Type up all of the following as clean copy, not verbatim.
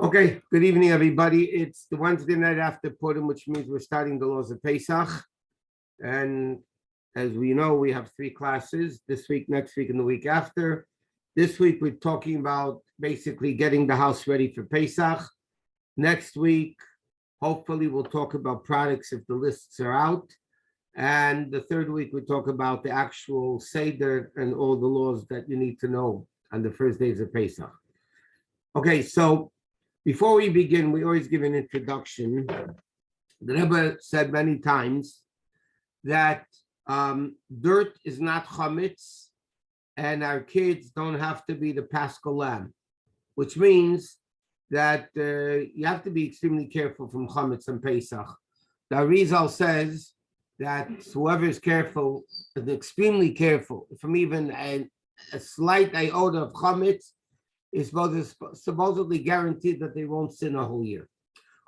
Okay, good evening, everybody. It's the Wednesday night after Purim, which means we're starting the laws of Pesach. And as we know, we have 3 classes this week, next week, and the week after. This week, we're talking about basically getting the house ready for Pesach. Next week, hopefully, we'll talk about products if the lists are out. And the third week, we talk about the actual Seder and all the laws that you need to know on the first days of Pesach. Okay, so before we begin, we always give an introduction. The Rebbe said many times that dirt is not chametz, and our kids don't have to be the Paschal lamb, which means that you have to be extremely careful from chametz and Pesach. The Arizal says that whoever is careful, is extremely careful, from even a slight iota of chametz, is supposedly guaranteed that they won't sin a whole year.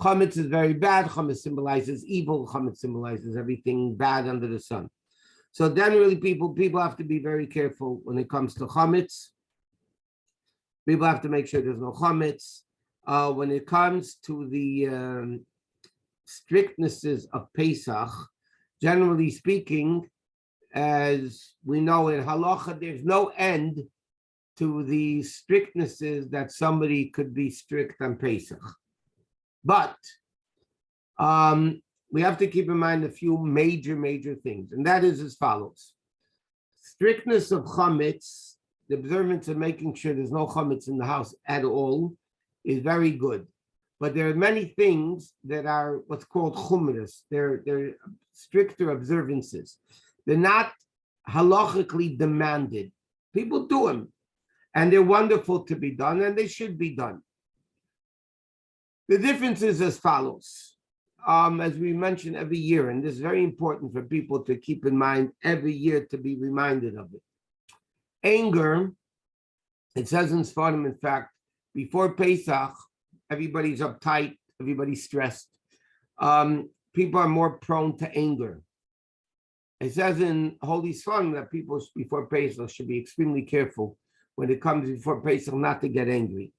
Chametz is very bad. Chametz symbolizes evil. Chametz symbolizes everything bad under the sun. So generally, people have to be very careful when it comes to chametz. People have to make sure there's no chametz. When it comes to the strictnesses of Pesach, generally speaking, as we know in halacha, there's no end to the strictnesses that somebody could be strict on Pesach. But we have to keep in mind a few major things, and that is as follows. Strictness of chametz, the observance of making sure there's no chametz in the house at all, is very good. But there are many things that are what's called chumras. They're stricter observances. They're not halachically demanded. People do them, and they're wonderful to be done, and they should be done. The difference is as follows. As we mention every year, and this is very important for people to keep in mind every year to be reminded of it. Anger, it says in Sfarim, in fact, before Pesach, everybody's uptight, everybody's stressed. People are more prone to anger. It says in Holy Sfarim that people before Pesach should be extremely careful when it comes before Pesach not to get angry.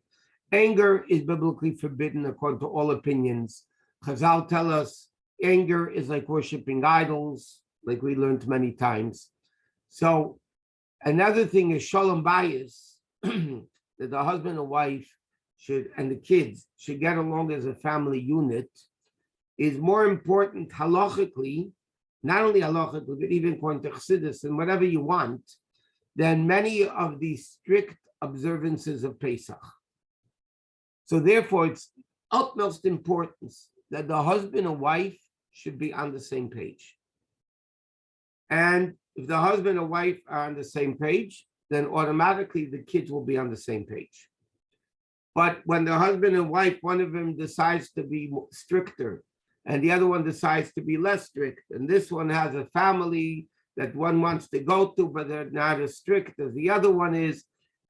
Anger is biblically forbidden according to all opinions. Chazal tell us anger is like worshiping idols, like we learned many times. So another thing is shalom bayis, that the husband and wife should, and the kids should get along as a family unit, is more important halachically, not only halachically, but even according to Chassidus and whatever you want, than many of the strict observances of Pesach. So therefore, it's utmost importance that the husband and wife should be on the same page. And if the husband and wife are on the same page, then automatically the kids will be on the same page. But when the husband and wife, one of them decides to be stricter and the other one decides to be less strict, and this one has a family that one wants to go to, but they're not as strict as the other one is,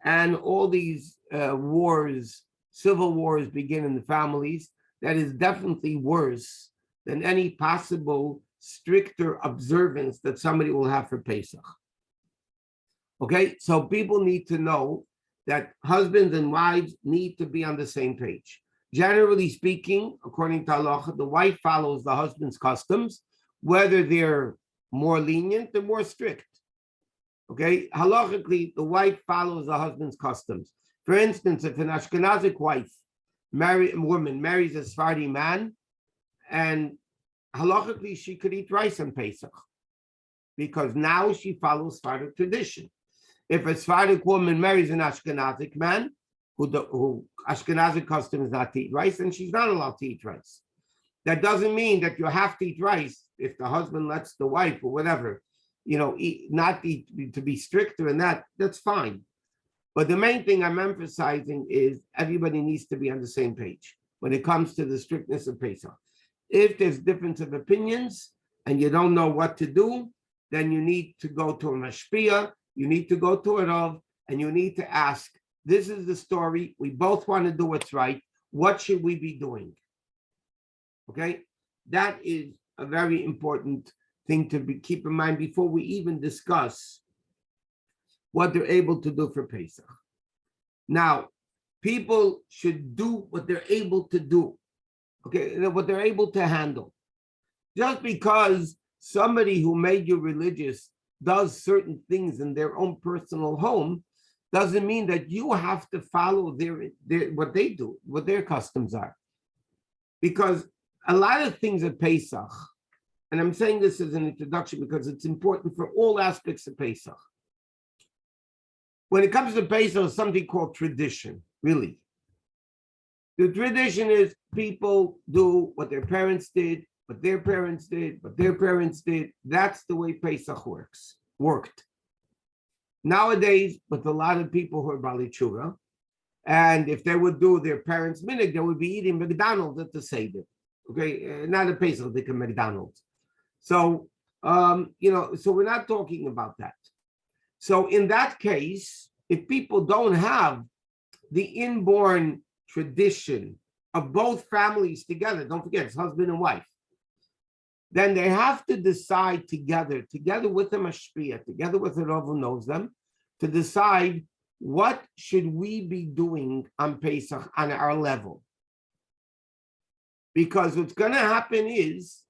and all these wars, civil wars begin in the families, that is definitely worse than any possible stricter observance that somebody will have for Pesach. Okay, so people need to know that husbands and wives need to be on the same page. Generally speaking, according to halacha, the wife follows the husband's customs, whether they're more lenient or more strict. Okay, halachically, the wife follows the husband's customs. For instance, if an Ashkenazic woman marries a Sephardi man, and halachically she could eat rice on Pesach, because now she follows Sephardic tradition. If a Sephardic woman marries an Ashkenazic man, who Ashkenazic custom is not to eat rice, and she's not allowed to eat rice. That doesn't mean that you have to eat rice if the husband lets the wife or whatever, not eat, to be stricter in that, that's fine. But the main thing I'm emphasizing is everybody needs to be on the same page when it comes to the strictness of Pesach. If there's difference of opinions and you don't know what to do, then you need to go to a mashpia, you need to go to a rav, and you need to ask, this is the story, we both want to do what's right, what should we be doing? Okay, that is a very important thing to keep in mind before we even discuss what they're able to do for Pesach. Now, people should do what they're able to do, okay, what they're able to handle. Just because somebody who made you religious does certain things in their own personal home doesn't mean that you have to follow their what they do, what their customs are. Because a lot of things at Pesach, and I'm saying this as an introduction because it's important for all aspects of Pesach. When it comes to Pesach, there's something called tradition, really. The tradition is people do what their parents did, what their parents did, what their parents did. That's the way Pesach worked. Nowadays, with a lot of people who are Bali Tshuva, and if they would do their parents' minhag, they would be eating McDonald's at the Seder. Okay, not a Pesach, they can McDonald's. So, so we're not talking about that. So in that case, if people don't have the inborn tradition of both families together, don't forget, it's husband and wife, then they have to decide together with a mashpia, together with a Rav who knows them, to decide what should we be doing on Pesach on our level. Because what's going to happen is,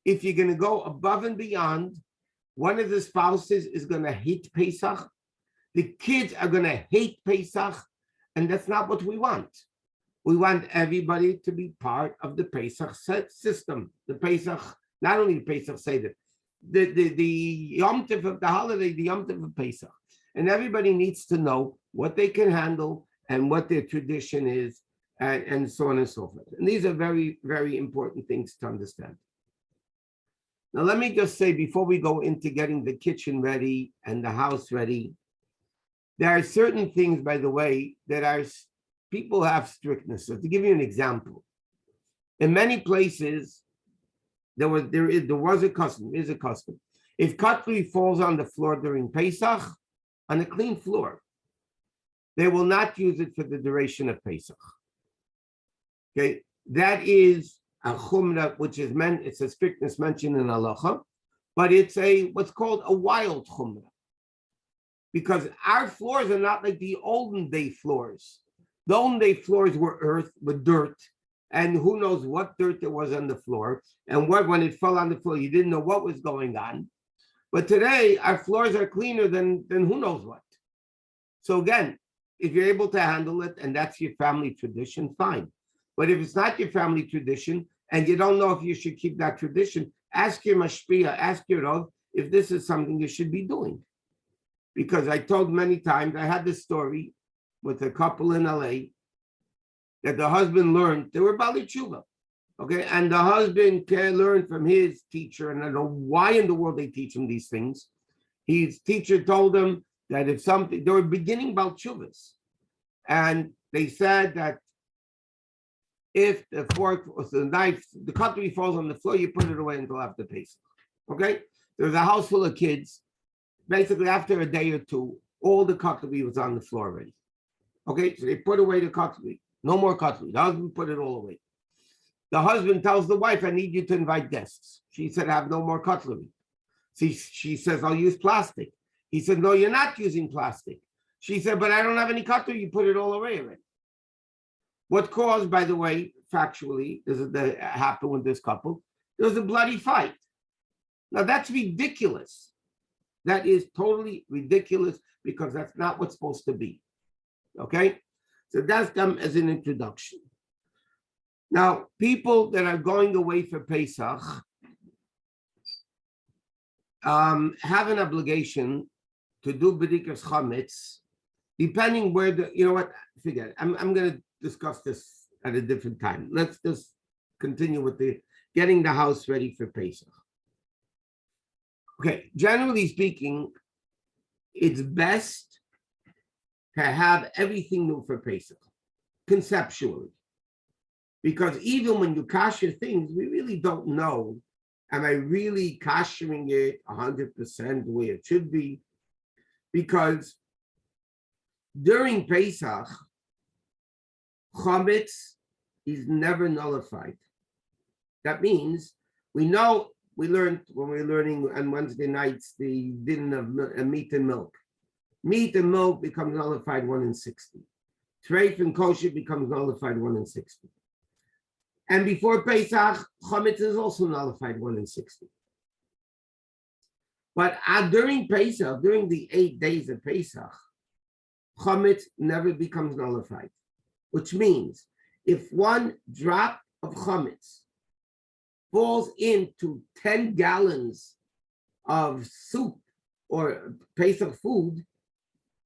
if you're going to go above and beyond, one of the spouses is going to hate Pesach, the kids are going to hate Pesach, and that's not what we want. We want everybody to be part of the Pesach system. The Pesach, not only the Pesach Seder, the Yom Tov of the holiday, the Yom Tov of Pesach. And everybody needs to know what they can handle and what their tradition is, and so on and so forth. And these are very, very important things to understand. Now, let me just say, before we go into getting the kitchen ready and the house ready, there are certain things, by the way, that are people have strictness. So to give you an example, in many places, there was a custom, is a custom. If cutlery falls on the floor during Pesach, on a clean floor, they will not use it for the duration of Pesach. Okay, that is a chumrah, which is meant, it's a strictness mentioned in halacha, but it's what's called a wild chumrah. Because our floors are not like the olden day floors. The olden day floors were earth, with dirt, and who knows what dirt there was on the floor, and when it fell on the floor, you didn't know what was going on. But today, our floors are cleaner than who knows what. So again, if you're able to handle it, and that's your family tradition, fine. But if it's not your family tradition, and you don't know if you should keep that tradition, ask your mashpia, ask your Rav, if this is something you should be doing. Because I told many times, I had this story with a couple in LA, that the husband learned, they were Bali Tshuva, okay? And the husband learned from his teacher, and I don't know why in the world they teach him these things. His teacher told him that if something, they were beginning Bal Tshuvas, and they said that if the fork or the knife, the cutlery falls on the floor, you put it away until after Pesach, okay? There's a house full of kids. Basically, after a day or two, all the cutlery was on the floor already. Okay, so they put away the cutlery. No more cutlery. The husband put it all away. The husband tells the wife, I need you to invite guests. She said, I have no more cutlery. She says, I'll use plastic. He said, no, you're not using plastic. She said, but I don't have any cutlery. You put it all away already. What caused, by the way, factually, that happened with this couple, there was a bloody fight. Now, that's ridiculous. That is totally ridiculous, because that's not what's supposed to be. Okay? So that's them as an introduction. Now, people that are going away for Pesach have an obligation to do b'dikas chametz, depending where forget it. I'm going to discuss this at a different time. Let's just continue with getting the house ready for Pesach. Okay, generally speaking, it's best to have everything new for Pesach, conceptually. Because even when you kasher things, we really don't know, am I really kashering it 100% the way it should be? Because during Pesach, chametz is never nullified. That means we learned when we were learning on Wednesday nights the din of meat and milk. Meat and milk becomes nullified 1 in 60. treif and kosher becomes nullified 1 in 60. And before Pesach, chametz is also nullified 1 in 60. But during Pesach, during the 8 days of Pesach, chametz never becomes nullified, which means if 1 drop of chametz falls into 10 gallons of soup or Pesach food,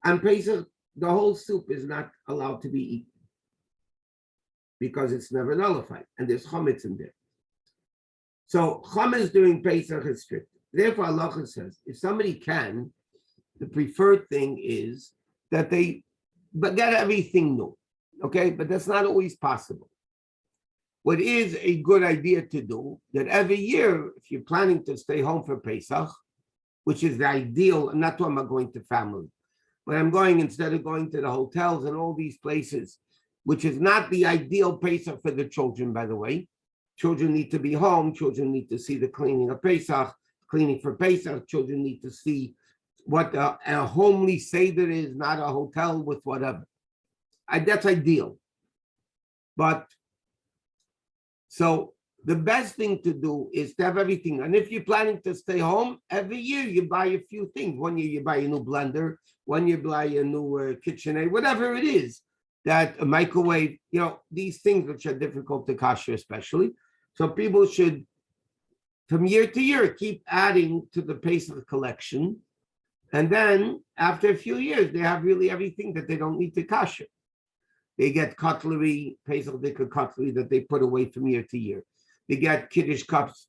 and Pesach, the whole soup is not allowed to be eaten because it's never nullified, and there's chametz in there. So chametz during Pesach is strict. Therefore, halacha says if somebody can, the preferred thing is that they get everything new. Okay, but that's not always possible. What is a good idea to do, that every year, if you're planning to stay home for Pesach, which is the ideal, I'm not talking about going to family, but I'm going, instead of going to the hotels and all these places, which is not the ideal Pesach for the children, by the way. Children need to be home. Children need to see the cleaning of Pesach, cleaning for Pesach. Children need to see what a homely Seder is, not a hotel with whatever. That's ideal. But so the best thing to do is to have everything. And if you're planning to stay home, every year you buy a few things. 1 year you buy a new blender, 1 year you buy a new KitchenAid, whatever it is, that a microwave, these things which are difficult to kasher especially. So people should, from year to year, keep adding to the Pesach collection. And then after a few years, they have really everything that they don't need to kasher. They get cutlery, Pesach cutlery that they put away from year to year. They get Kiddush cups,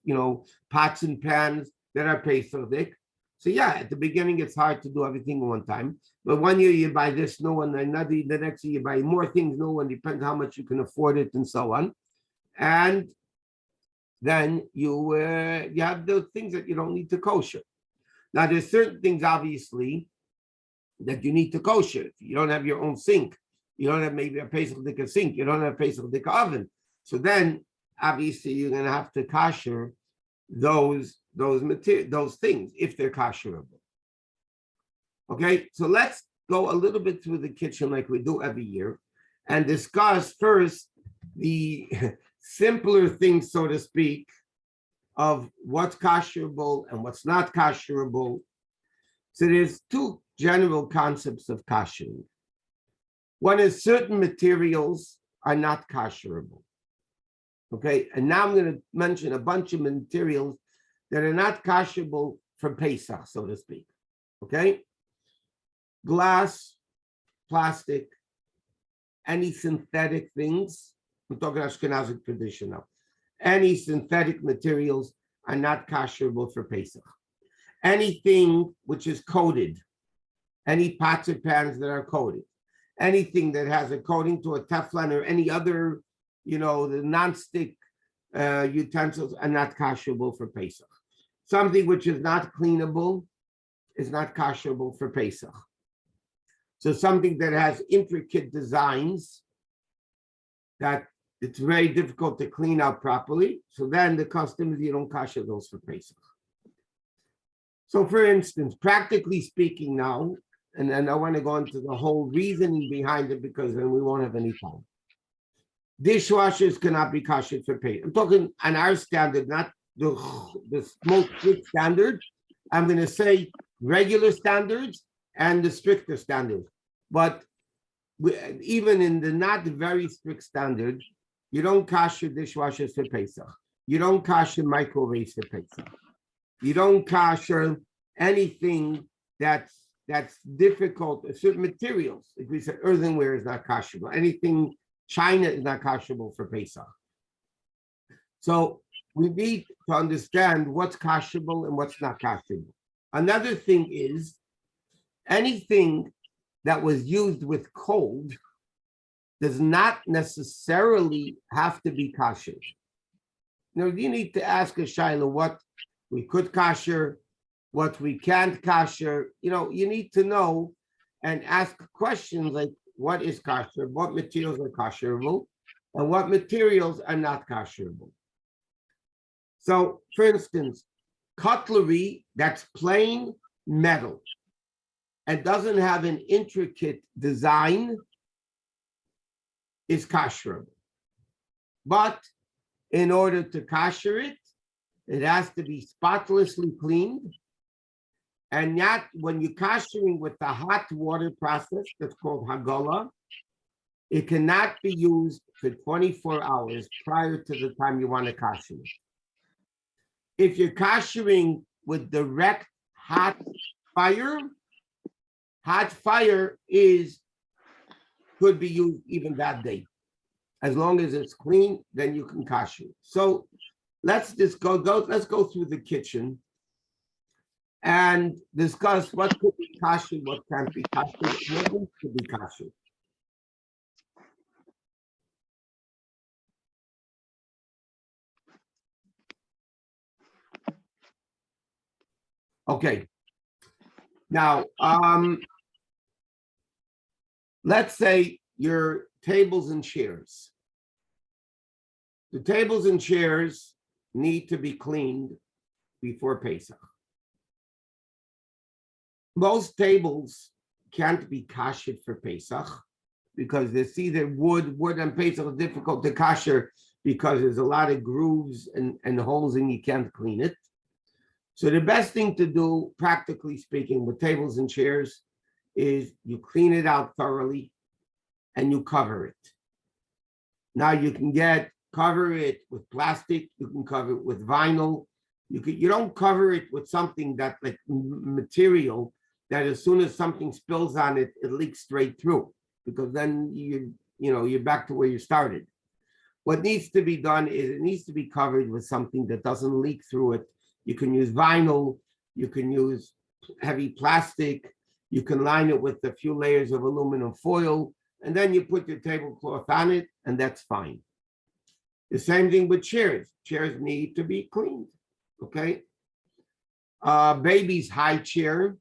pots and pans that are Pesach. So yeah, at the beginning, it's hard to do everything at one time. But 1 year you buy this new one, the next year you buy more things new one, depends how much you can afford it and so on. And then you have those things that you don't need to kosher. Now, there's certain things, obviously, that you need to kosher. If you don't have your own sink, you don't have maybe a Pesach Dika sink, you don't have a Pesach Dika oven. So then, obviously, you're going to have to kosher those things if they're kosherable. Okay, so let's go a little bit through the kitchen like we do every year and discuss first the simpler things, so to speak, of what's kosherable and what's not kosherable. So there's 2 general concepts of kashering. One is certain materials are not kosherable. Okay, and now I'm going to mention a bunch of materials that are not kosherable for Pesach, so to speak. Okay, glass, plastic, any synthetic things. I'm talking Ashkenazic tradition now. Any synthetic materials are not kosherable for Pesach. Anything which is coated, any pots or pans that are coated, anything that has a coating to a Teflon or any other, the non-stick utensils are not kosherable for Pesach. Something which is not cleanable is not kosherable for Pesach. So something that has intricate designs that it's very difficult to clean out properly. So then the custom is you don't kosher those for Pesach. So for instance, practically speaking now, and then I want to go into the whole reasoning behind it because then we won't have any time. Dishwashers cannot be kosher for Pesach. I'm talking on our standard, not the most strict standard. I'm going to say regular standards and the stricter standards. But even in the not very strict standard, you don't kosher dishwashers for Pesach. You don't kosher microwaves for Pesach. You don't kosher anything that's difficult. Certain materials, like we said, earthenware is not kosherable. Anything China is not kosherable for Pesach. So we need to understand what's kosherable and what's not kosherable. Another thing is anything that was used with cold does not necessarily have to be kosher. You need to ask a shaila what we could kosher, what we can't kosher. You need to know and ask questions like what is kosher, what materials are kosherable, and what materials are not kosherable. So, for instance, cutlery that's plain metal and doesn't have an intricate design is kasherable. But in order to kasher it, it has to be spotlessly cleaned. And not when you're kashering with the hot water process, that's called hagala, it cannot be used for 24 hours prior to the time you want to kasher it. If you're kashering with direct hot fire could be used even that day. As long as it's clean, then you can kasher. So let's just let's go through the kitchen and discuss what could be kasher, what can't be kasher, what needs to be kasher. Okay. Now, let's say your tables and chairs. The tables and chairs need to be cleaned before Pesach. Most tables can't be kashered for Pesach because it's either wood and Pesach is difficult to kasher because there's a lot of grooves and holes and you can't clean it. So the best thing to do, practically speaking, with tables and chairs is you clean it out thoroughly and you cover it. Now you can cover it with plastic, you can cover it with vinyl. You don't cover it with something that like material that as soon as something spills on it, it leaks straight through, because then you're back to where you started. What needs to be done is it needs to be covered with something that doesn't leak through it. You can use vinyl, you can use heavy plastic, you can line it with a few layers of aluminum foil, and then you put your tablecloth on it, and that's fine. The same thing with chairs. Chairs need to be cleaned, okay? Baby's high chair.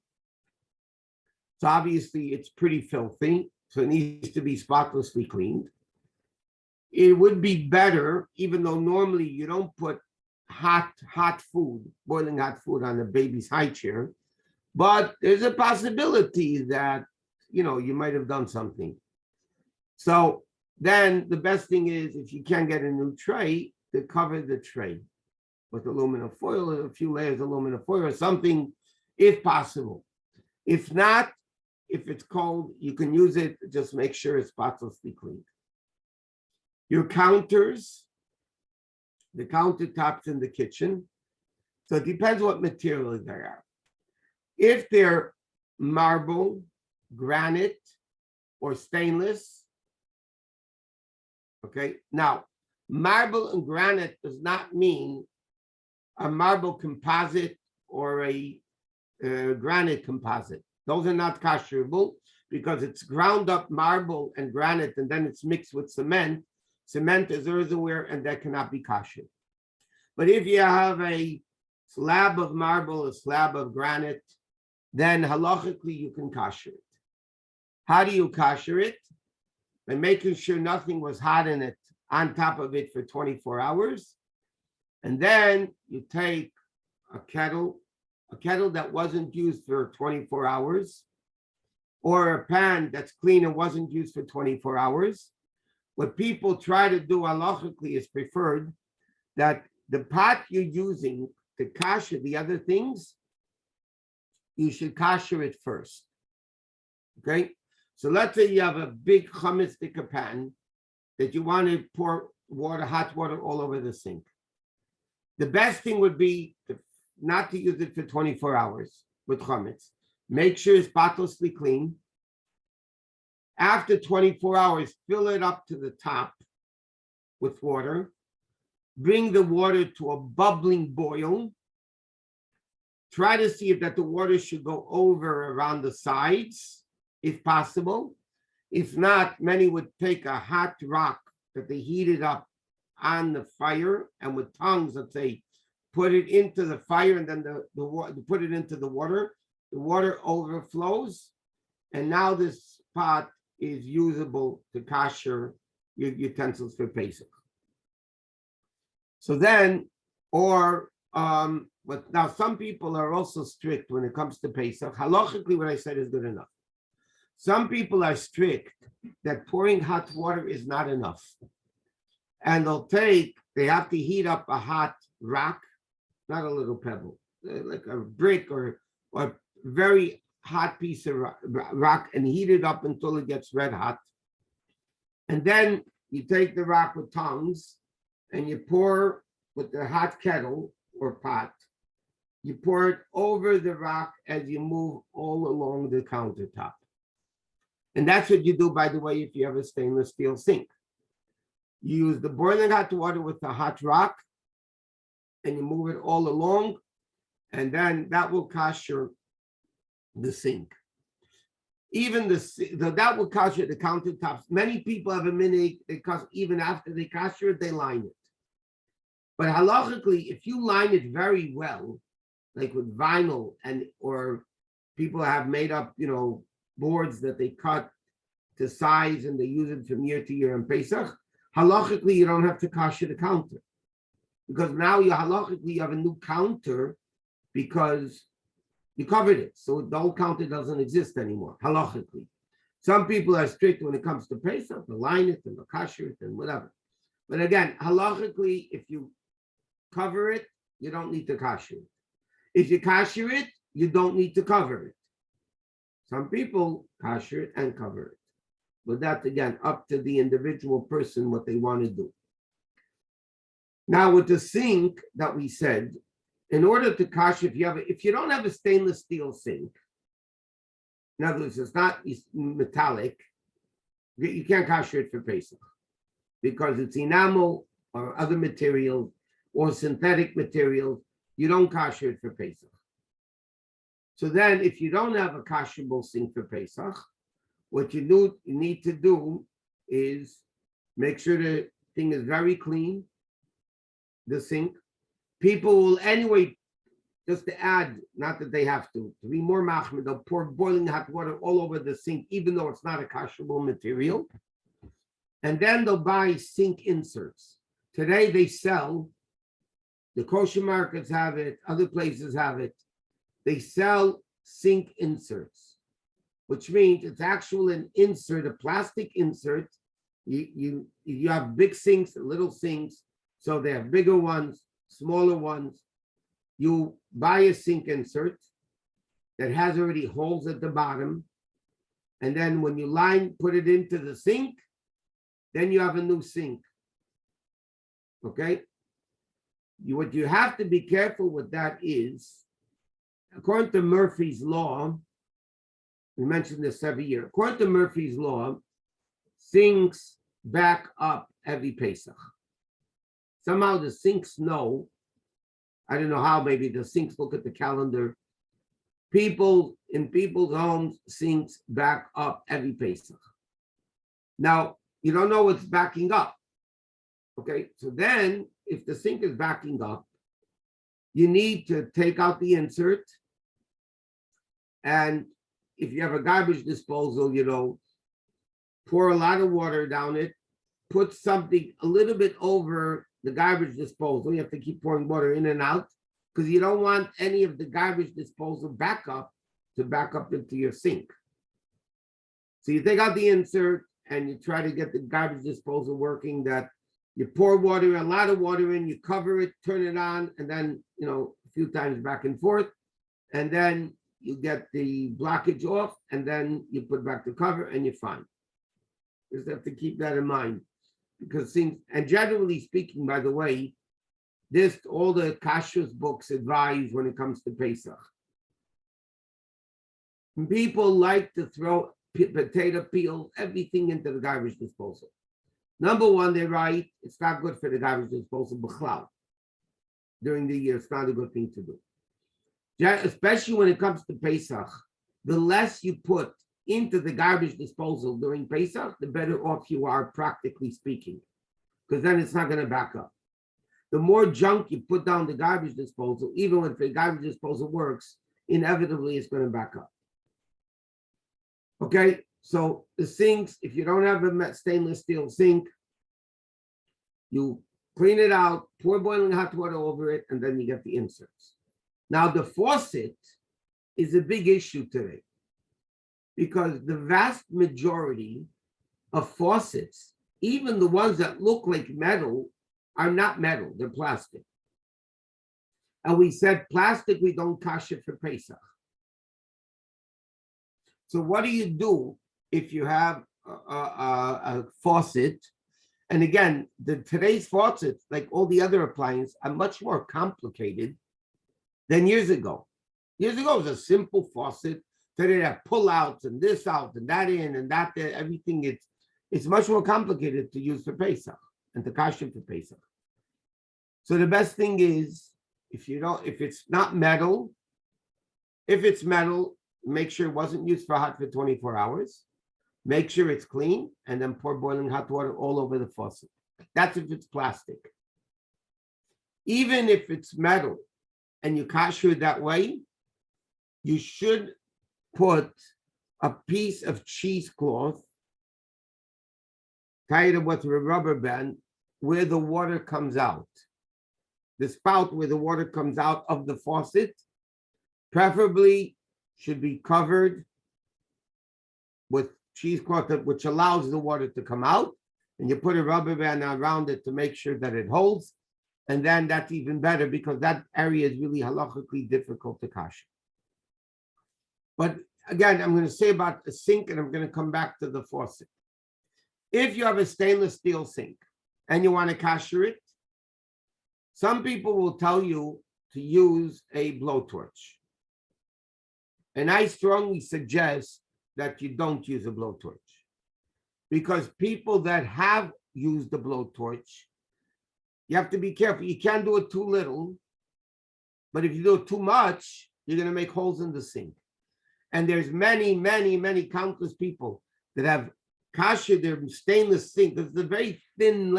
So obviously it's pretty filthy, so it needs to be spotlessly cleaned. It would be better, even though normally you don't put boiling hot food on a baby's high chair, but there's a possibility that, you might have done something. So then the best thing is, if you can get a new tray, to cover the tray with aluminum foil, or a few layers of aluminum foil or something, if possible. If not, if it's cold, you can use it, just make sure it's spotlessly cleaned. Your counters, the countertops in the kitchen. So it depends what material they are. If they're marble, granite, or stainless, okay. Now, marble and granite does not mean a marble composite or a granite composite. Those are not kasherable because it's ground up marble and granite and then it's mixed with cement. Cement is earthenware and that cannot be kasher. But if you have a slab of marble, a slab of granite, then halachically you can kasher it. How do you kasher it? By making sure nothing was hot in it, on top of it for 24 hours. And then you take a kettle that wasn't used for 24 hours, or a pan that's clean and wasn't used for 24 hours. What people try to do halachically is preferred that the pot you're using to kasher the other things, you should kasher it first. Okay? So let's say you have a big hummus sticker pan that you want to pour hot water all over the sink. The best thing would be not to use it for 24 hours with chametz. Make sure it's spotlessly clean. After 24 hours, fill it up to the top with water. Bring the water to a bubbling boil. Try to see if that the water should go over around the sides, if possible. If not, many would take a hot rock that they heated up on the fire and with tongues, let's say, put it into the fire and then put it into the water. The water overflows, and now this pot is usable to kasher your utensils for Pesach. So then, but now some people are also strict when it comes to Pesach. Halachically, what I said is good enough. Some people are strict that pouring hot water is not enough. And they have to heat up a hot rock, not a little pebble, like a brick or very hot piece of rock, and heat it up until it gets red hot. And then you take the rock with tongs and you pour with the hot kettle or pot, you pour it over the rock as you move all along the countertop. And that's what you do, by the way, if you have a stainless steel sink. You use the boiling hot water with the hot rock and you move it all along, and then that will kosher the sink. Even that will kosher the countertops. Many people have a minute, because even after they kosher it, they line it. But halachically, if you line it very well, like with vinyl, or people have made up, boards that they cut to size and they use it from year to year in Pesach, halachically, you don't have to kosher the counter. Because now you have a new counter because you covered it. So the old counter doesn't exist anymore, halachically. Some people are strict when it comes to Pesach, they line it and they kosher it and whatever. But again, halachically, if you cover it, you don't need to kosher it. If you kosher it, you don't need to cover it. Some people kosher it and cover it. But that's, again, up to the individual person what they want to do. Now, with the sink that we said, in order to kosher, if you don't have a stainless steel sink, in other words, it's not metallic, you can't kosher it for Pesach because it's enamel or other materials or synthetic materials. You don't kosher it for Pesach. So then, if you don't have a kosherable sink for Pesach, what you need to do is make sure the thing is very clean, the sink. People will anyway, just to add, not that they have to be more machmir, they'll pour boiling hot water all over the sink, even though it's not a kosherable material. And then they'll buy sink inserts. Today they sell, the kosher markets have it, other places have it. They sell sink inserts, which means it's actually an insert, a plastic insert. You have big sinks and little sinks, so they have bigger ones, smaller ones. You buy a sink insert that has already holes at the bottom, and then when you put it into the sink, then you have a new sink. Okay? What you have to be careful with that is, according to Murphy's Law, we mention this every year, according to Murphy's Law, sinks back up every Pesach. Somehow the sinks know, I don't know how, maybe the sinks look at the calendar. In people's homes, sinks back up every Pesach. Now, you don't know what's backing up. Okay, so then if the sink is backing up, you need to take out the insert. And if you have a garbage disposal, pour a lot of water down it, put something a little bit over the garbage disposal. You have to keep pouring water in and out because you don't want any of the garbage disposal back up into your sink. So you take out the insert and you try to get the garbage disposal working, that you pour water, a lot of water in, you cover it, turn it on, and then, a few times back and forth, and then you get the blockage off, and then you put back the cover and you're fine. Just have to keep that in mind. Because and generally speaking, by the way, all the kashrus books advise when it comes to Pesach. People like to throw potato peels, everything into the garbage disposal. Number one, they write, it's not good for the garbage disposal, b'chlal. During the year, it's not a good thing to do. Especially when it comes to Pesach, the less you put into the garbage disposal during Pesach, the better off you are, practically speaking, because then it's not going to back up. The more junk you put down the garbage disposal, even if the garbage disposal works, inevitably it's going to back up. Okay, so the sinks, if you don't have a stainless steel sink, you clean it out, pour boiling hot water over it, and then you get the inserts. Now the faucet is a big issue today, because the vast majority of faucets, even the ones that look like metal, are not metal, they're plastic. And we said plastic, we don't kasher for Pesach. So what do you do if you have a faucet? And again, today's faucets, like all the other appliances, are much more complicated than years ago. Years ago, it was a simple faucet. Today, they have pull-outs and this out and that in and that there, everything. It's much more complicated to use for Pesach and to kasher for Pesach. So the best thing is, if it's not metal, if it's metal, make sure it wasn't used for hot for 24 hours. Make sure it's clean, and then pour boiling hot water all over the faucet. That's if it's plastic. Even if it's metal and you kasher it that way, you should put a piece of cheesecloth, tie it with a rubber band, where the water comes out. The spout where the water comes out of the faucet, preferably should be covered with cheesecloth, which allows the water to come out, and you put a rubber band around it to make sure that it holds, and then that's even better because that area is really halachically difficult to kasher. But again, I'm going to say about the sink, and I'm going to come back to the faucet. If you have a stainless steel sink and you want to kasher it, some people will tell you to use a blowtorch. And I strongly suggest that you don't use a blowtorch, because people that have used the blowtorch, you have to be careful. You can't do it too little, but if you do it too much, you're going to make holes in the sink. And there's many, many, many countless people that have kasher their stainless sink. There's a very thin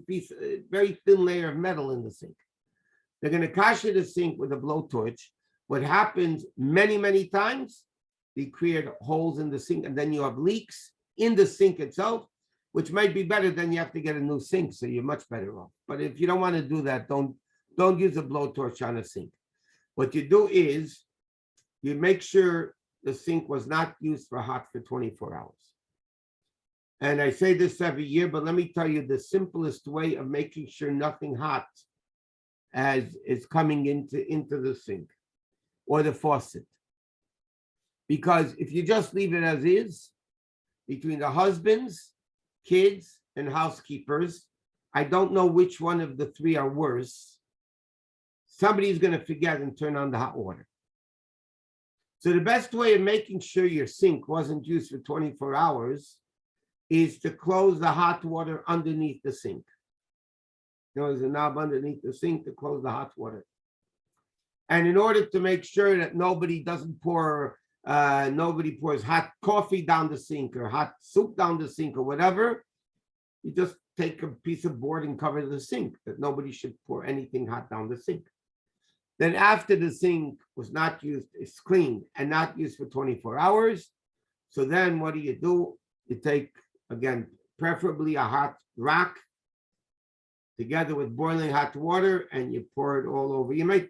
piece, very thin layer of metal in the sink. They're going to kasher the sink with a blowtorch. What happens many, many times, they create holes in the sink, and then you have leaks in the sink itself, which might be better than you have to get a new sink, so you're much better off. But if you don't want to do that, don't use a blowtorch on a sink. What you do is you make sure the sink was not used for hot for 24 hours. And I say this every year, but let me tell you the simplest way of making sure nothing hot is coming into the sink or the faucet. Because if you just leave it as is, between the husbands, kids, and housekeepers, I don't know which one of the three are worse. Somebody's going to forget and turn on the hot water. So the best way of making sure your sink wasn't used for 24 hours is to close the hot water underneath the sink. There's a knob underneath the sink to close the hot water. And in order to make sure that nobody pours hot coffee down the sink or hot soup down the sink or whatever, you just take a piece of board and cover the sink, that nobody should pour anything hot down the sink. Then after the sink was not used, it's cleaned and not used for 24 hours. So then what do? You take, again, preferably a hot rock together with boiling hot water, and you pour it all over. You might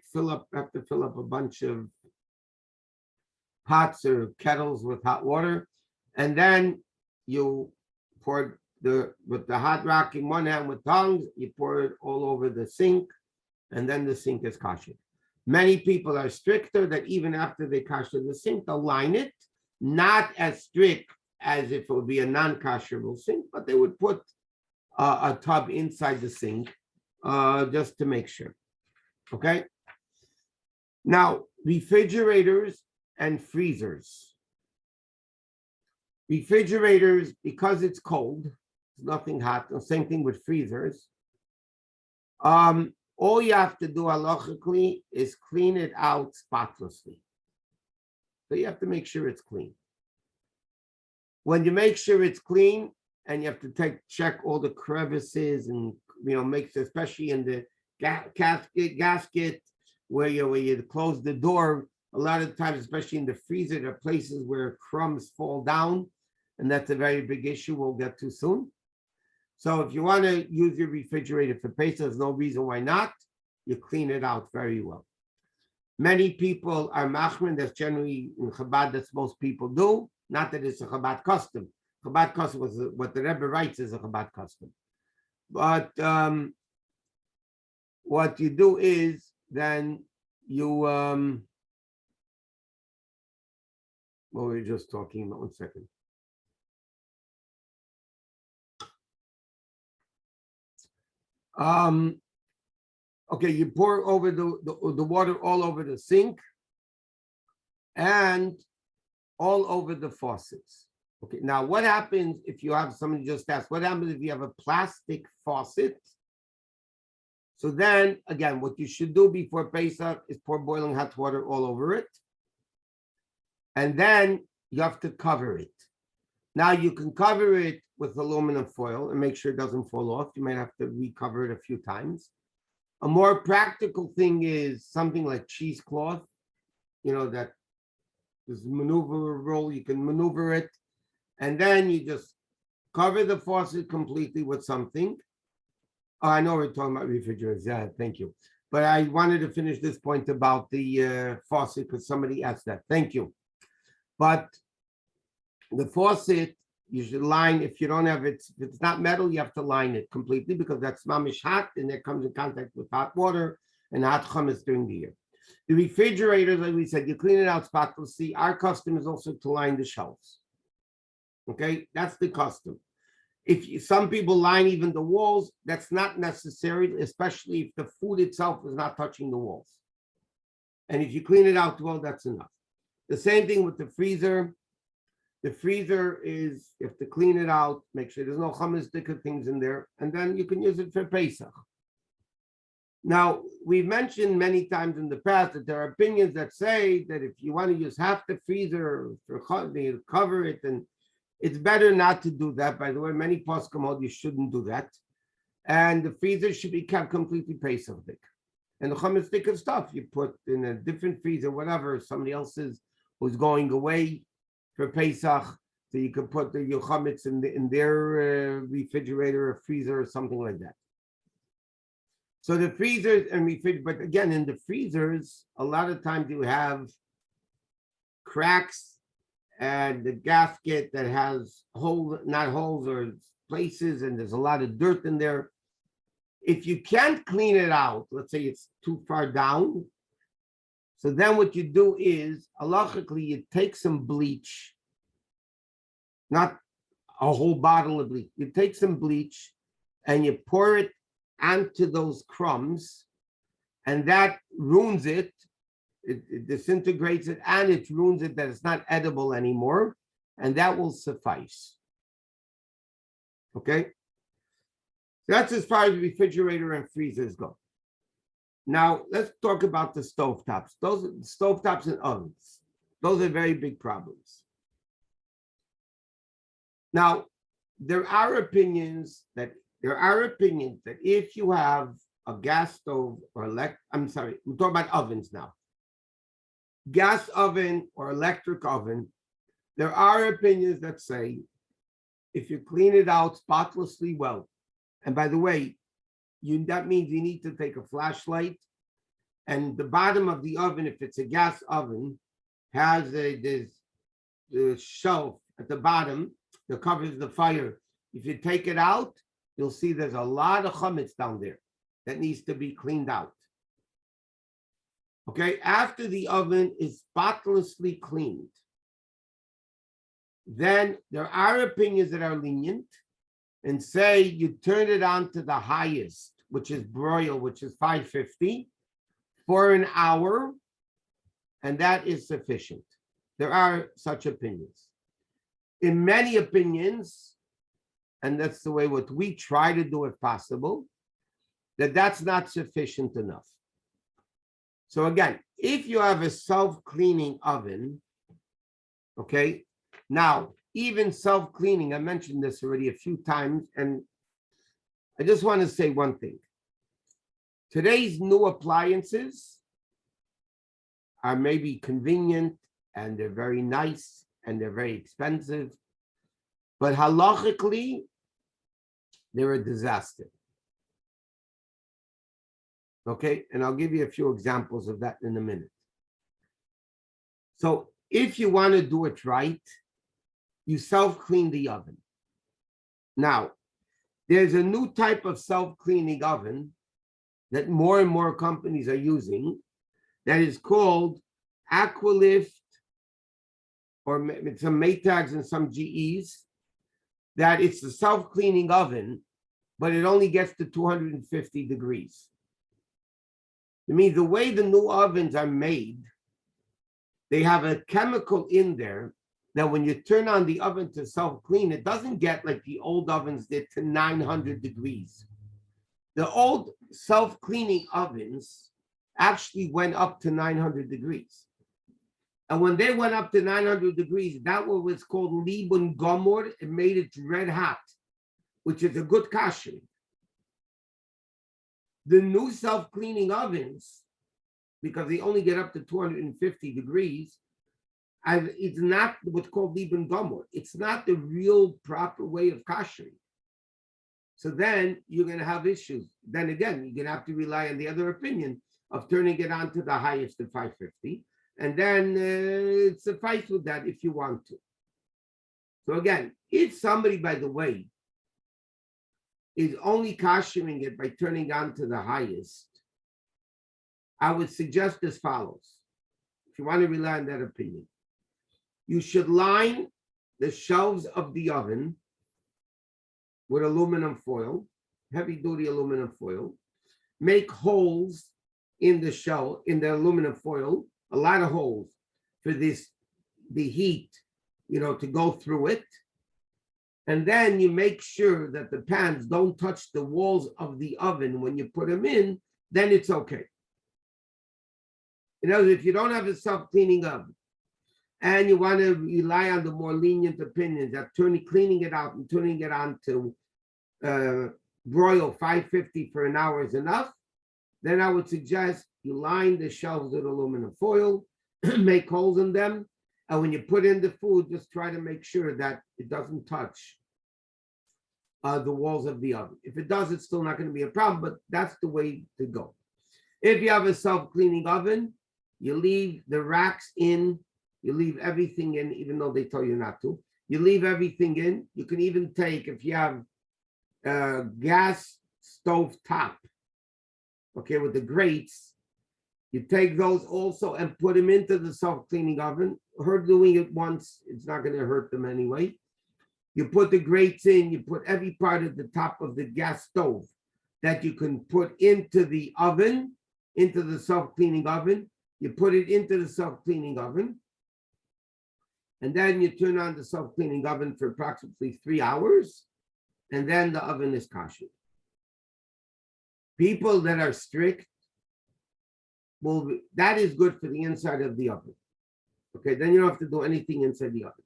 have to fill up a bunch of pots or kettles with hot water, and then you pour with the hot rock in one hand with tongs, you pour it all over the sink, and then the sink is kasher. Many people are stricter that even after they kasher the sink, they'll line it, not as strict as if it would be a non-kasherable sink, but they would put a tub inside the sink just to make sure. Okay. Now, refrigerators and freezers. Refrigerators, because it's cold, there's nothing hot. The same thing with freezers. All you have to do halachically is clean it out spotlessly. So you have to make sure it's clean. When you make sure it's clean, and you have to check all the crevices and make sure, especially in the gasket where you close the door. A lot of times, especially in the freezer, there are places where crumbs fall down, and that's a very big issue we'll get to soon. So if you want to use your refrigerator for Pesach, there's no reason why not. You clean it out very well. Many people are machmir. That's generally in Chabad. That's most people do. Not that it's a Chabad custom. Chabad custom was what the Rebbe writes is a Chabad custom. But what you do is then you what were we just talking about? 1 second. Okay, you pour over the water all over the sink and all over the faucets. Okay, now what happens if you have, somebody just asked, what happens if you have a plastic faucet? So then, again, what you should do before Pesach is pour boiling hot water all over it. And then you have to cover it. Now you can cover it with aluminum foil and make sure it doesn't fall off. You might have to recover it a few times. A more practical thing is something like cheesecloth, that is maneuverable. You can maneuver it. And then you just cover the faucet completely with something. Oh, I know we're talking about refrigerators. Yeah, thank you. But I wanted to finish this point about the faucet because somebody asked that. Thank you. But the faucet, you should line, if you don't have it, if it's not metal, you have to line it completely because that's mamish hot and it comes in contact with hot water and hot chametz during the year. The refrigerators, like we said, you clean it out spotlessly. Our custom is also to line the shelves. Okay, that's the custom. Some people line even the walls, that's not necessary, especially if the food itself is not touching the walls. And if you clean it out well, that's enough. The same thing with the freezer. The freezer is, you have to clean it out, make sure there's no chametz things in there, and then you can use it for Pesach. Now, we've mentioned many times in the past that there are opinions that say that if you want to use half the freezer for cover it, and it's better not to do that. By the way, many poskim hold you shouldn't do that. And the freezer should be kept completely Pesach. And the chametz stuff you put in a different freezer, whatever, somebody else's who's going away for Pesach, so you can put your chametz in their refrigerator or freezer or something like that. So the freezers and refrigerator, but again, in the freezers, a lot of times you have cracks and the gasket that has holes, not holes or places, and there's a lot of dirt in there. If you can't clean it out, let's say it's too far down, so then what you do is, halachically, you take some bleach, not a whole bottle of bleach. You take some bleach and you pour it onto those crumbs, and that ruins it. It disintegrates it and it ruins it that it's not edible anymore, and that will suffice. Okay? That's as far as refrigerator and freezers go. Now, let's talk about the stovetops. Those stovetops and ovens. Those are very big problems. Now, there are opinions that if you have a gas stove or we're talking about ovens now. Gas oven or electric oven, there are opinions that say if you clean it out spotlessly well, and by the way, that means you need to take a flashlight, and the bottom of the oven, if it's a gas oven, has this shelf at the bottom that covers the fire. If you take it out, you'll see there's a lot of chametz down there that needs to be cleaned out. Okay, after the oven is spotlessly cleaned, then there are opinions that are lenient and say you turn it on to the highest, which is broil, which is 550, for an hour, and that is sufficient. There are such opinions. In many opinions, and that's the way what we try to do if possible, that's not sufficient enough. So again, if you have a self-cleaning oven, okay, now even self-cleaning, I mentioned this already a few times, and I just want to say one thing. Today's new appliances are maybe convenient and they're very nice and they're very expensive, but halachically, they're a disaster. Okay, and I'll give you a few examples of that in a minute. So if you want to do it right, you self-clean the oven. Now, there's a new type of self-cleaning oven that more and more companies are using that is called Aqualift, or some Maytags and some GEs, that it's a self-cleaning oven, but it only gets to 250 degrees. I mean, the way the new ovens are made, they have a chemical in there that when you turn on the oven to self-clean, it doesn't get like the old ovens did to 900 degrees. The old self-cleaning ovens actually went up to 900 degrees. And when they went up to 900 degrees, that was what's called Libun Gomor. It made it red hot, which is a good kashering. The new self-cleaning ovens, because they only get up to 250 degrees, and it's not what's called Libun Gomor. It's not the real proper way of kashering. So then you're going to have issues. Then again, you're going to have to rely on the other opinion of turning it on to the highest of 550. And then suffice with that if you want to. So again, if somebody, by the way, is only kashering it by turning on to the highest, I would suggest as follows. If you want to rely on that opinion, you should line the shelves of the oven with aluminum foil, heavy-duty aluminum foil. Make holes in the shell, in the aluminum foil, a lot of holes for the heat, to go through it. And then you make sure that the pans don't touch the walls of the oven when you put them in, then it's okay. In other words, if you don't have a self-cleaning oven and you want to rely on the more lenient opinions that cleaning it out and turning it on to broil 550 for an hour is enough, then I would suggest you line the shelves with aluminum foil, make holes in them, and when you put in the food, just try to make sure that it doesn't touch the walls of the oven. If it does, it's still not going to be a problem, but that's the way to go. If you have a self-cleaning oven, you leave the racks in, you leave everything in, even though they tell you not to. You leave everything in. You can even take, if you have a gas stove top, okay, with the grates, you take those also and put them into the self-cleaning oven. Her doing it once, it's not going to hurt them anyway. You put the grates in, you put every part of the top of the gas stove that you can put into the oven, into the self-cleaning oven. You put it into the self-cleaning oven. And then you turn on the self-cleaning oven for approximately 3 hours. And then the oven is kosher. People that are strict, well, that is good for the inside of the oven. Okay, then you don't have to do anything inside the oven.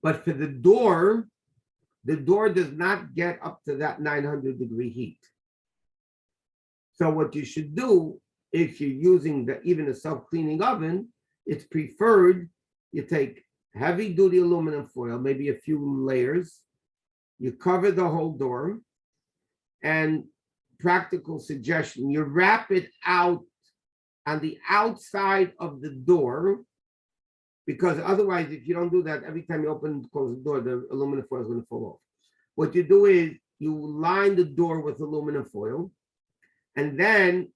But for the door does not get up to that 900 degree heat. So what you should do, if you're using even a self-cleaning oven, it's preferred you take heavy-duty aluminum foil, maybe a few layers, you cover the whole door, and practical suggestion, you wrap it out on the outside of the door, because otherwise, if you don't do that, every time you open and close the door, the aluminum foil is going to fall off. What you do is you line the door with aluminum foil, and then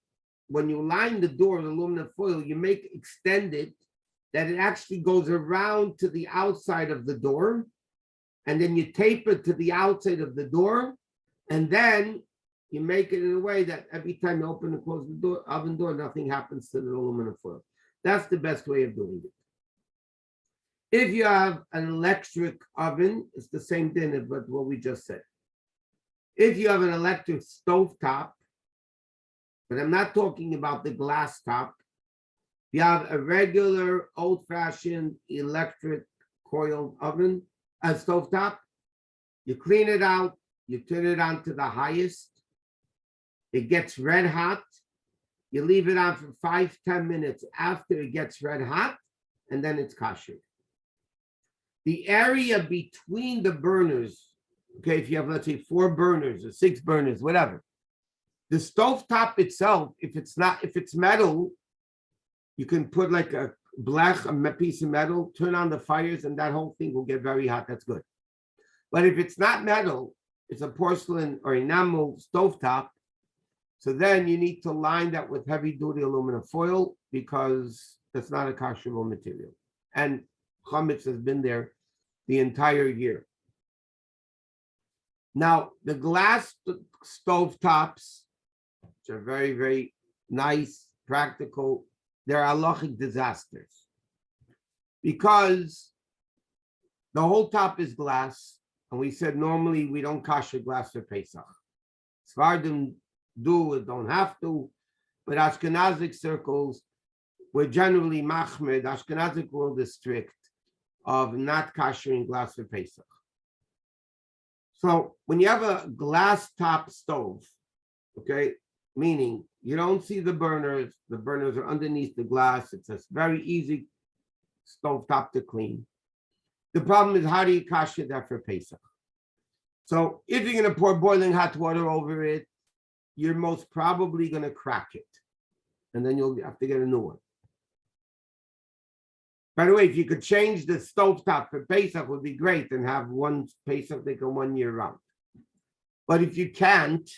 when you line the door with aluminum foil, you extend it that it actually goes around to the outside of the door, and then you tape it to the outside of the door, and then you make it in a way that every time you open and close the door, oven door, nothing happens to the aluminum foil. That's the best way of doing it. If you have an electric oven, it's the same thing, but what we just said. If you have an electric stove top, but I'm not talking about the glass top, you have a regular old-fashioned electric coil oven, a stove top, you clean it out, you turn it on to the highest, it gets red hot, you leave it on for 5-10 minutes after it gets red hot, and then it's kosher. The area between the burners, okay, if you have, let's say, 4 burners or 6 burners, whatever, the stovetop itself, if it's metal, you can put like a blech, a piece of metal, turn on the fires, and that whole thing will get very hot. That's good. But if it's not metal, it's a porcelain or enamel stovetop, so then you need to line that with heavy-duty aluminum foil because that's not a kosherable material. And chametz has been there the entire year. Now, the glass stovetops, which are very, very nice, practical, they're halachic disasters. Because the whole top is glass, and we said normally we don't kasher glass for Pesach. Sephardim do it, don't have to, but Ashkenazic circles, we're generally machmer. The Ashkenazic world is strict of not kashering glass for Pesach. So when you have a glass top stove, okay, meaning you don't see the burners are underneath the glass. It's a very easy stove top to clean. The problem is, how do you kasher that for Pesach? So if you're going to pour boiling hot water over it, you're most probably going to crack it. And then you'll have to get a new one. By the way, if you could change the stovetop for Pesach, would be great and have one Pesach that go 1 year round. But if you can't,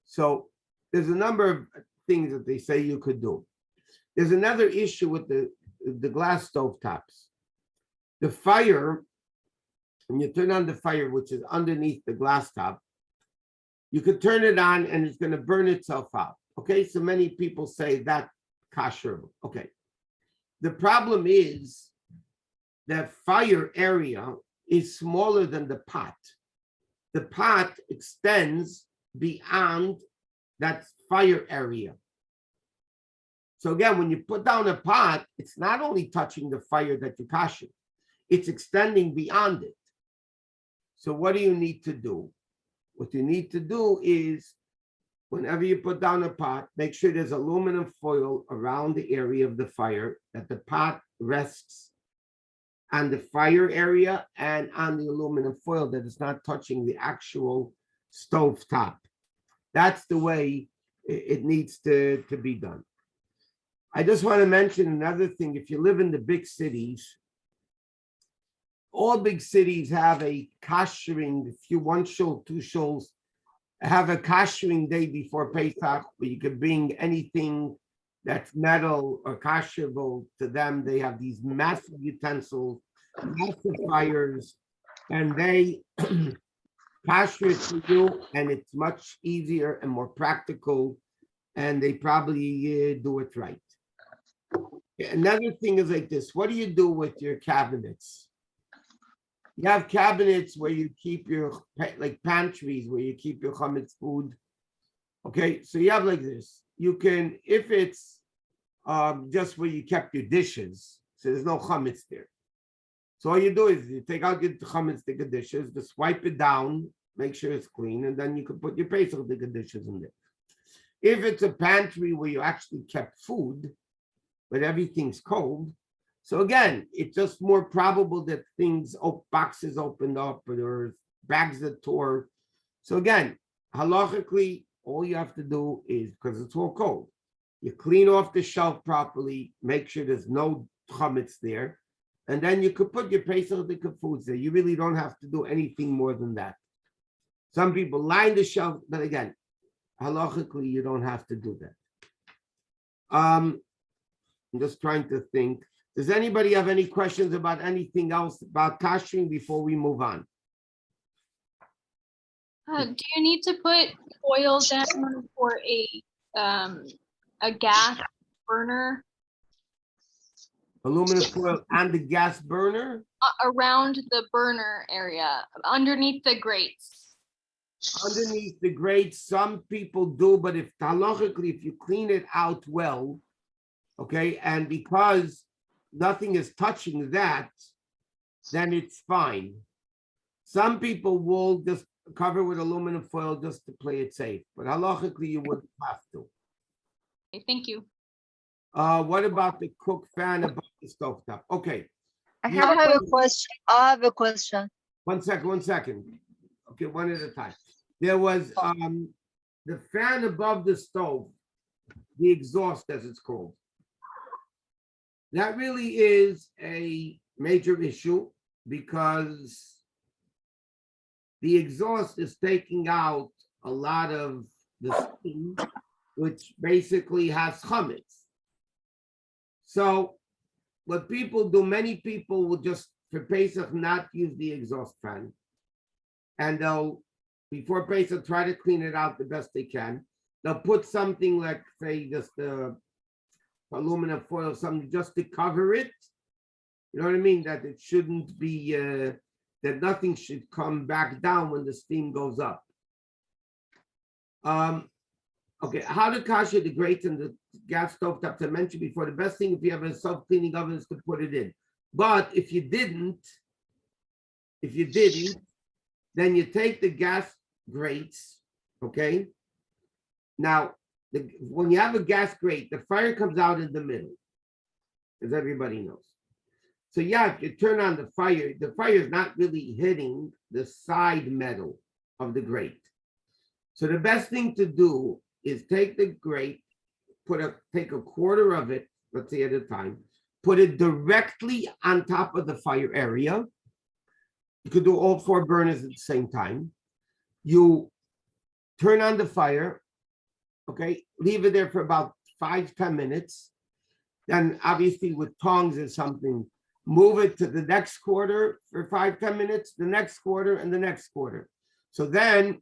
so there's a number of things that they say you could do. There's another issue with the glass stovetops. The fire, when you turn on the fire, which is underneath the glass top, you could turn it on and it's going to burn itself out. Okay, so many people say that kosher. Okay. The problem is that fire area is smaller than the pot. The pot extends beyond that fire area. So again, when you put down a pot, it's not only touching the fire that you kasher, it's extending beyond it. So what do you need to do? What you need to do is, whenever you put down a pot, make sure there's aluminum foil around the area of the fire, that the pot rests on the fire area and on the aluminum foil, that it's not touching the actual stove top. That's the way it needs to be done. I just want to mention another thing. If you live in the big cities, all big cities have a kashering, one shul, two shuls, have a kashering day before Pesach, where you could bring anything that's metal or kasherable to them. They have these massive utensils, massive fires, and they kasher it for you, and it's much easier and more practical, and they probably do it right. Another thing is like this. What do you do with your cabinets? You have cabinets where you keep your, like pantries, where you keep your chametz food. Okay, so you have like this. You can, if it's just where you kept your dishes, so there's no chametz there. So all you do is you take out your chametz dishes, just wipe it down, make sure it's clean, and then you can put your Pesach dishes in there. If it's a pantry where you actually kept food, but everything's cold, so again, it's just more probable that boxes opened up or there's bags that tore. So again, halachically, all you have to do is, because it's all cold, you clean off the shelf properly, make sure there's no chametz there, and then you could put your Pesach foods there. You really don't have to do anything more than that. Some people line the shelf, but again, halachically, you don't have to do that. I'm just trying to think. Does anybody have any questions about anything else about kashering before we move on? Do you need to put oil down for a gas burner? Aluminum foil and the gas burner? Around the burner area, underneath the grates. Underneath the grates, some people do, but if halachically, if you clean it out well, okay, and because nothing is touching that, then it's fine. Some people will just cover with aluminum foil just to play it safe, but halachically you wouldn't have to. Okay, thank you. What about the cook fan above the stovetop? Okay. I have a question. I have a question. 1 second. Okay, one at a time. There was the fan above the stove, the exhaust as it's called. That really is a major issue because the exhaust is taking out a lot of the steam, which basically has chametz. So what people do, many people will just, for Pesach, not use the exhaust fan. And they'll, before Pesach, try to clean it out the best they can. They'll put something like, say, just aluminum foil, something just to cover it. You know what I mean? That it shouldn't be, that nothing should come back down when the steam goes up. Okay, how to kasher the grates and the gas stove top to mention before. The best thing if you have a self-cleaning oven is to put it in. But if you didn't, then you take the gas grates, okay? Now, when you have a gas grate, the fire comes out in the middle, as everybody knows. So yeah, if you turn on the fire is not really hitting the side metal of the grate. So the best thing to do is take the grate, take a quarter of it, let's say at a time, put it directly on top of the fire area. You could do all 4 burners at the same time. You turn on the fire, okay, leave it there for about 5-10 minutes. Then obviously with tongs or something, move it to the next quarter for 5-10 minutes, the next quarter and the next quarter. So then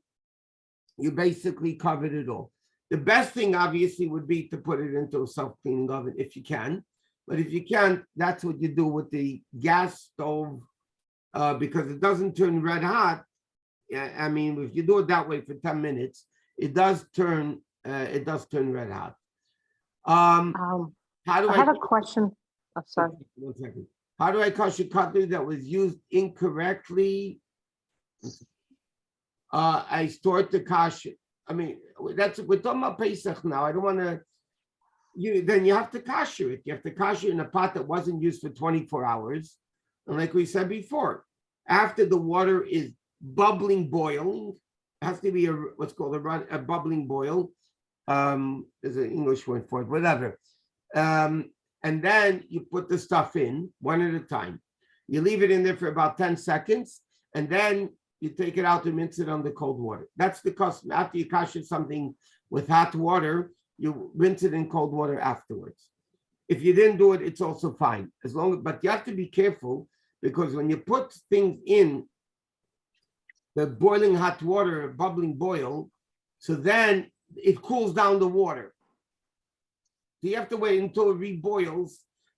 you basically covered it all. The best thing obviously would be to put it into a self-cleaning oven if you can. But if you can't, that's what you do with the gas stove because it doesn't turn red hot. I mean, if you do it that way for 10 minutes, it does turn red hot. How do I have a question. Oh, sorry. 1 second. How do I kosher cutlery that was used incorrectly? I stored the kosher. I mean, we're talking about Pesach now. I don't want to. Then you have to kosher it. You have to kosher in a pot that wasn't used for 24 hours. And like we said before, after the water is bubbling, boiling, it has to be what's called a bubbling boil. There's an English word for it, whatever. And then you put the stuff in one at a time. You leave it in there for about 10 seconds, and then you take it out and rinse it under cold water. That's the custom. After you kasher something with hot water, you rinse it in cold water afterwards. If you didn't do it, it's also fine. But you have to be careful because when you put things in the boiling hot water, bubbling boil, so then it cools down the water. So you have to wait until it reboils.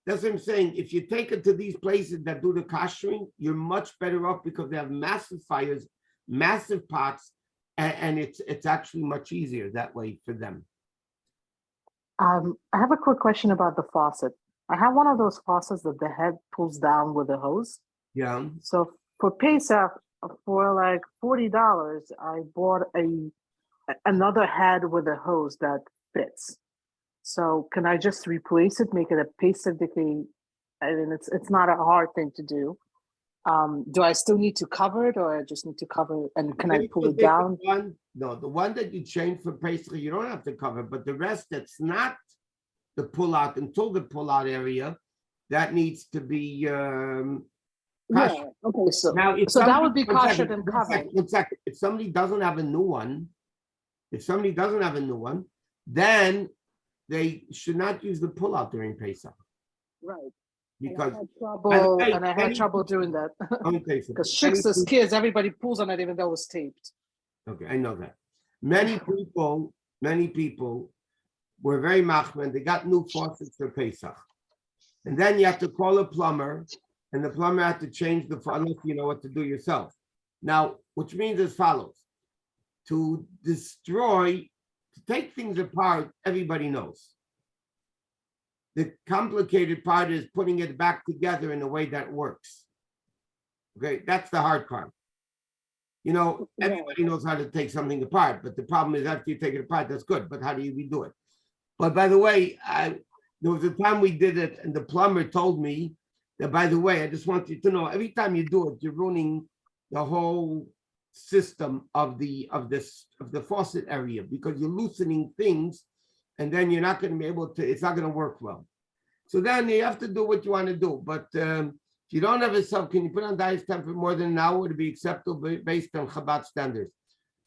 That's what I'm saying. If you take it to these places that do the kashering, you're much better off because they have massive fires, massive pots, and it's actually much easier that way for them. I have a quick question about the faucet. I have one of those faucets that the head pulls down with a hose. Yeah. So for Pesach, for like $40, I bought another head with a hose that fits. So can I just replace it, make it a Pesach decay? I mean, it's not a hard thing to do. Do I still need to cover it, or I just need to cover it? And can I pull it down? No, the one that you change for Pesach, you don't have to cover, but the rest that's not the pull-out until the pull-out area, that needs to be Yeah. Okay. So now, so that would be koshered and covered. One second. If somebody doesn't have a new one, then they should not use the pull-out during Pesach. Right. Because I had trouble doing that. Because chicks as kids, everybody pulls on it even though it's taped. Okay, I know that. Many people were very machman. They got new faucets for Pesach. And then you have to call a plumber, and the plumber had to change the unless you know what to do yourself. Now, which means as follows. To take things apart, everybody knows. The complicated part is putting it back together in a way that works. Okay, that's the hard part. You know, everybody knows how to take something apart, but the problem is after you take it apart, that's good, but how do you redo it? But by the way, there was a time we did it, and the plumber told me that, by the way, I just want you to know, every time you do it, you're ruining the whole system of the faucet area because you're loosening things, and then you're not going to be able to. It's not going to work well. So then you have to do what you want to do. But if you don't have a sub, can you put on diet temp for more than an hour to be acceptable based on Chabad standards?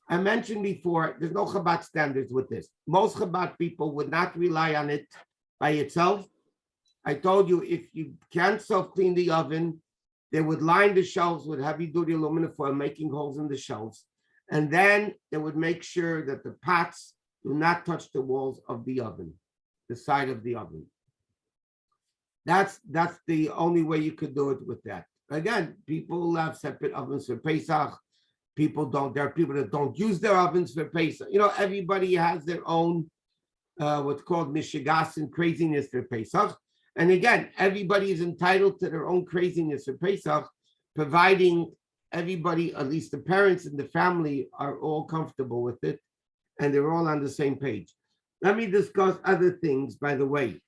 I mentioned before, there's no Chabad standards with this. Most Chabad people would not rely on it by itself. I told you, if you can't self-clean the oven, they would line the shelves with heavy-duty aluminum foil, making holes in the shelves. And then they would make sure that the pots do not touch the walls of the oven, the side of the oven. That's the only way you could do it with that. Again, people have separate ovens for Pesach. People don't. There are people that don't use their ovens for Pesach. You know, everybody has their own what's called mishigas and craziness for Pesach. And again, everybody is entitled to their own craziness for Pesach, providing everybody, at least the parents and the family, are all comfortable with it, and they're all on the same page. Let me discuss other things, by the way.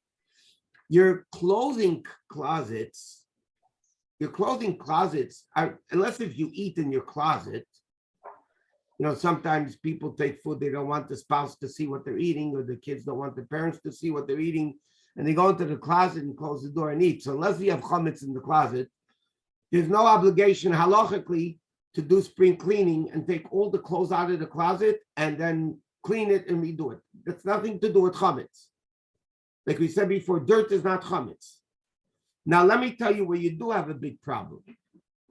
Your clothing closets are, unless if you eat in your closet, you know, sometimes people take food, they don't want the spouse to see what they're eating, or the kids don't want the parents to see what they're eating, and they go into the closet and close the door and eat. So unless you have chametz in the closet, there's no obligation halachically to do spring cleaning and take all the clothes out of the closet and then clean it and redo it. That's nothing to do with chametz. Like we said before, dirt is not chametz. Now, let me tell you where you do have a big problem,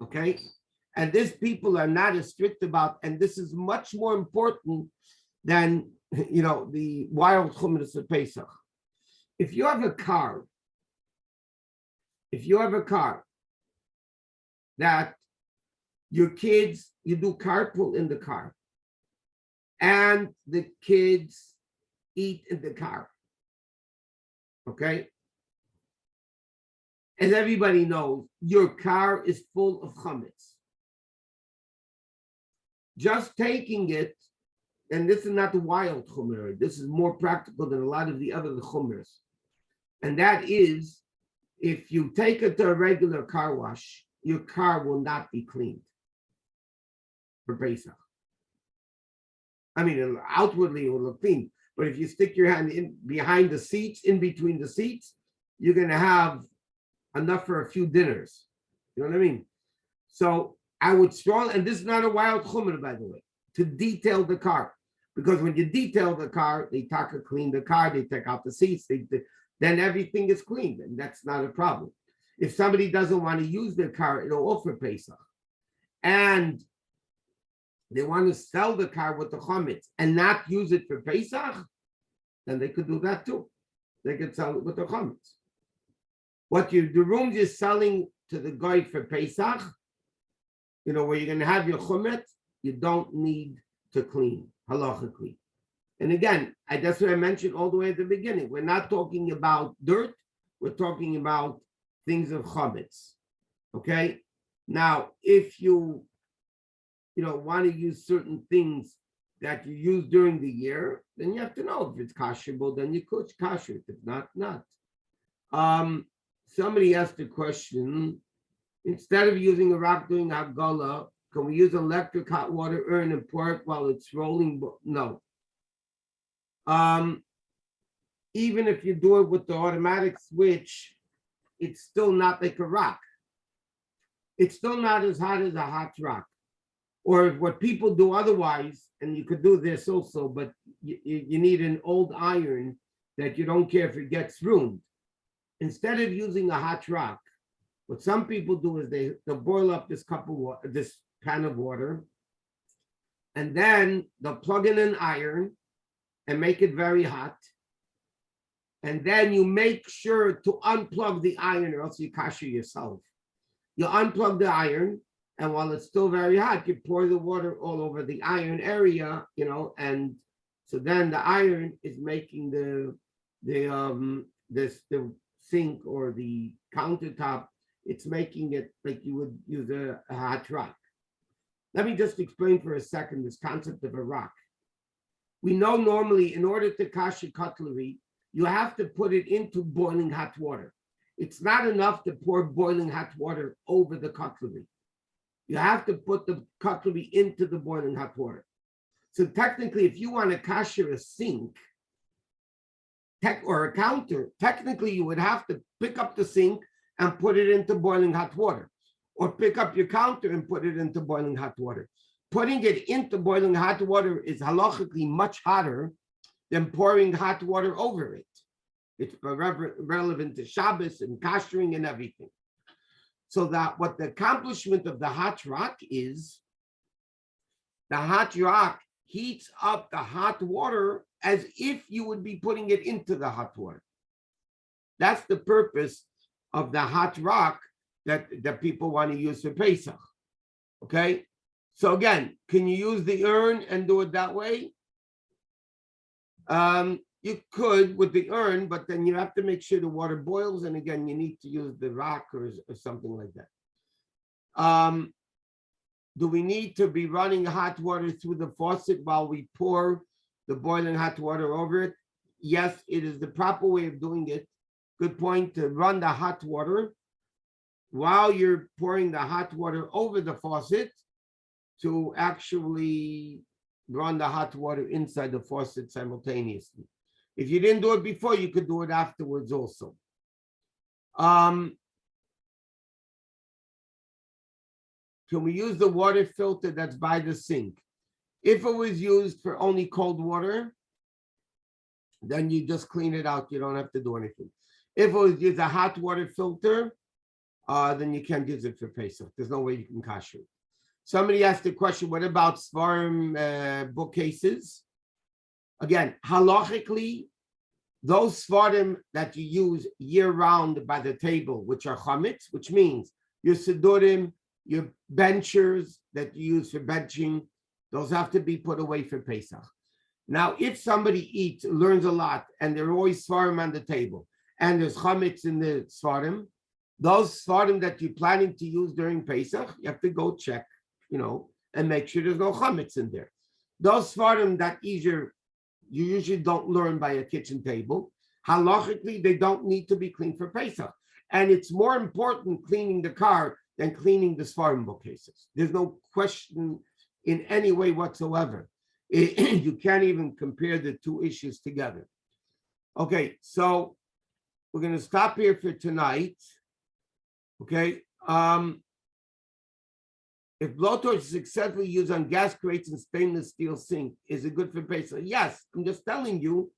okay? And this people are not as strict about, and this is much more important than, you know, the wild chumash of Pesach. If you have a car that your kids, you do carpool in the car, and the kids eat in the car, okay? As everybody knows, your car is full of chametz. Just taking it, and this is not the wild chumash, this is more practical than a lot of the other chumash. And that is, if you take it to a regular car wash, your car will not be cleaned for Pesach. I mean, outwardly it will look clean, but if you stick your hand in behind the seats, in between the seats, you're going to have enough for a few dinners. You know what I mean? So I would strongly, and this is not a wild chumrah, by the way, to detail the car. Because when you detail the car, they clean the car, they take out the seats, then everything is cleaned, and that's not a problem. If somebody doesn't want to use their car, it'll offer Pesach, and they want to sell the car with the chametz and not use it for Pesach, then they could do that too. They could sell it with the chametz. The rooms you're selling to the guy for Pesach, you know, where you're going to have your chametz, you don't need to clean halachically. And again, that's what I mentioned all the way at the beginning. We're not talking about dirt. We're talking about things of chametz. Okay. Now, if you want to use certain things that you use during the year, then you have to know if it's kasherable, then you could kasher it. If not, not. Somebody asked a question. Instead of using a rock doing hagala, can we use an electric hot water urn and pour it while it's rolling? No. Even if you do it with the automatic switch, it's still not like a rock. It's still not as hot as a hot rock. Or what people do otherwise, and you could do this also, but you need an old iron that you don't care if it gets ruined. Instead of using a hot rock, what some people do is they'll boil up this cup of water, this pan of water, and then they'll plug in an iron and make it very hot. And then you make sure to unplug the iron, or else you kasher yourself. You unplug the iron, and while it's still very hot, you pour the water all over the iron area, and so then the iron is making the sink or the countertop, it's making it like you would use a hot rock. Let me just explain for a second this concept of a rock. We know normally in order to kasher cutlery, you have to put it into boiling hot water. It's not enough to pour boiling hot water over the cutlery. You have to put the cutlery into the boiling hot water. So technically, if you want to kasher a sink, or a counter, technically you would have to pick up the sink and put it into boiling hot water, or pick up your counter and put it into boiling hot water. Putting it into boiling hot water is halachically much hotter than pouring hot water over it. It's relevant to Shabbos and kashering and everything. So that what the accomplishment of the hot rock is, the hot rock heats up the hot water as if you would be putting it into the hot water. That's the purpose of the hot rock that people want to use for Pesach. Okay? So again, can you use the urn and do it that way? You could with the urn, but then you have to make sure the water boils. And again, you need to use the rock or something like that. Do we need to be running hot water through the faucet while we pour the boiling hot water over it? Yes, it is the proper way of doing it. Good point, to run the hot water while you're pouring the hot water over the faucet, to actually run the hot water inside the faucet simultaneously. If you didn't do it before, you could do it afterwards also. Can we use the water filter that's by the sink? If it was used for only cold water, then you just clean it out. You don't have to do anything. If it was used a hot water filter, then you can't use it for Pesach. There's no way you can kasher it. Somebody asked the question, what about Svarim bookcases? Again, halachically, those Svarim that you use year-round by the table, which are chametz, which means your sidurim, your benchers that you use for benching, those have to be put away for Pesach. Now, if somebody learns a lot, and there are always Svarim on the table, and there's chametz in the Svarim, those Svarim that you're planning to use during Pesach, you have to go check, and make sure there's no chametz in there. Those Svarim that you usually don't learn by a kitchen table, halachically, they don't need to be cleaned for Pesach. And it's more important cleaning the car than cleaning the Svarim bookcases. There's no question in any way whatsoever. You can't even compare the two issues together. Okay, so we're going to stop here for tonight. Okay. If blowtorch is successfully used on gas grates and stainless steel sink, is it good for Pesach? Yes, I'm just telling you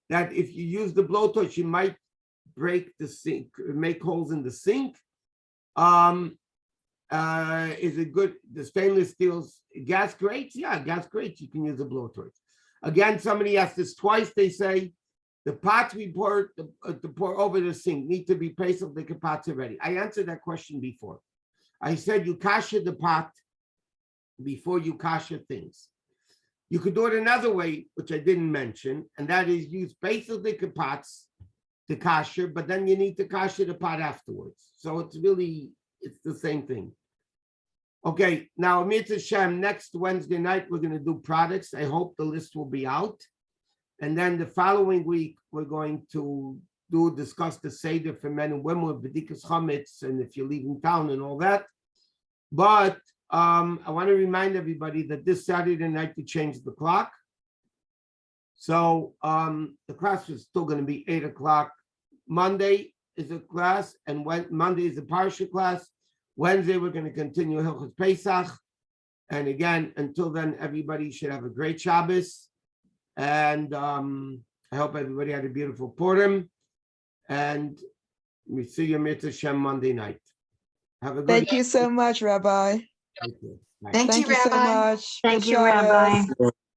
that if you use the blowtorch, you might break the sink, make holes in the sink. Is it good? The stainless steel gas grates? Yeah, gas grates, you can use a blowtorch. Again, somebody asked this twice. They say the pots we pour to pour over the sink need to be Pesach, the pots already. I answered that question before. I said you kasher the pot before you kasher things. You could do it another way, which I didn't mention, and that is use basically pots to kasher, but then you need to kasher the pot afterwards. So it's the same thing. Okay, now Amir Hashem, next Wednesday night we're going to do products. I hope the list will be out. And then the following week, we're going to discuss the Seder for men and women with B'dikas Chametz, and if you're leaving town and all that. But I want to remind everybody that this Saturday night we changed the clock. So the class is still going to be 8 o'clock. Monday is a class, and Monday is a Parsha class. Wednesday, we're going to continue Hilchos Pesach. And again, until then, everybody should have a great Shabbos. And I hope everybody had a beautiful Purim. And we see you Mitzvah Shem Monday night. Have a good Thank you so much, Rabbi. Thank you. Bye. Thank you so much. Thank Good you, Rabbi. Shabbos.